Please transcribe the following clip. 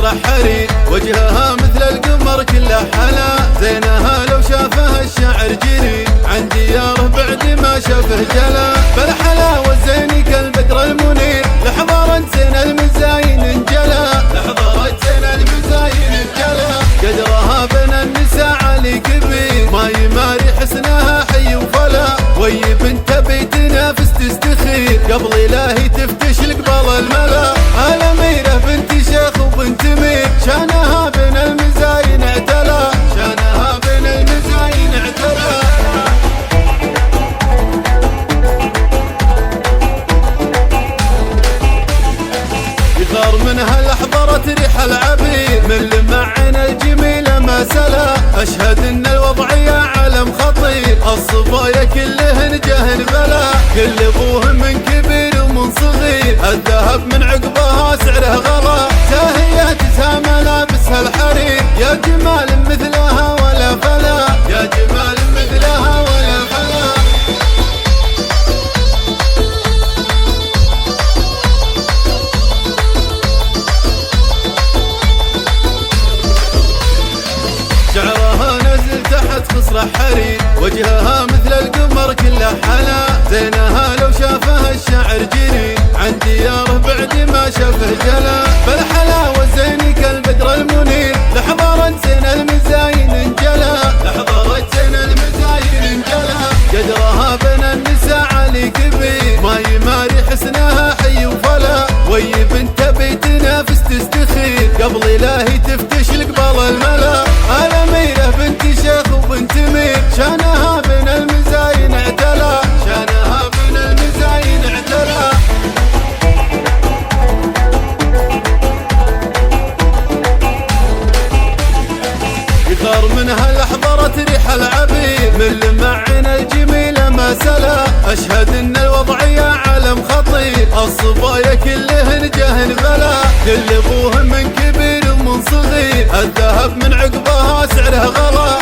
تصرح حرير، وجهها مثل القمر كله حلا، زينها لو شافها الشعر جري، عن دياره بعد ما شافه جلا. بالحلاوة الزين كالبدر المنير، لحظة زين المزاين انجلا، لحظة زين المزاين انجلا. قدرها بين النساء علي كبير، ما يماري حسنها حي وفلا، وي بنت بيتنا فز تستخير، قبل الهي تفتش لقبال الملا. الأميرة بنت شيخ وبنت مير، شانها بين المزاين اعتلا، شانها بين المزاين اعتلا. يثار منها الأحضرة ريح العبير، من لمعن الجميلة ما سلا، أشهد إن الوضعية عالم خطير، الصبايا كلهن جهن بلا، كل أبوه من كبير ومن صغير، الذهب من عقبها سعره غلا، زاهية تسها ملابسها الحرير، يا جمال مثلها ولا فلا، يا جمال مثلها ولا فلا. شعرها نزل تحت خصرة حرير، وجهها مثل القمر كله حلا، زينها لو شافها الشعر جري، عن دياره بعد ما شافه جلا. بالحلاوة الزين كالبدر المنير، لحظة زين المزاين انجلا، لحظة زين المزاين انجلا. قدرها بين النساء علي كبير، ما يماري حسنها حي وفلا، وي بنت بيتنا فز تستخير، قبل الهي تفتش لقبال الملا. الأميرة بنت شيخ وبنت مير، شانها بين المزاين اعتلا، شانها بين المزاين اعتلا. يثار منها الأحضرة ريح العبير، من لمعن الجميلة ما سلا، أشهد إن الوضعية عالم خطير، الصبايا كلهن جهن بلا، كل أبوه من كبير ومن صغير، الذهب من عقبها سعره غلا،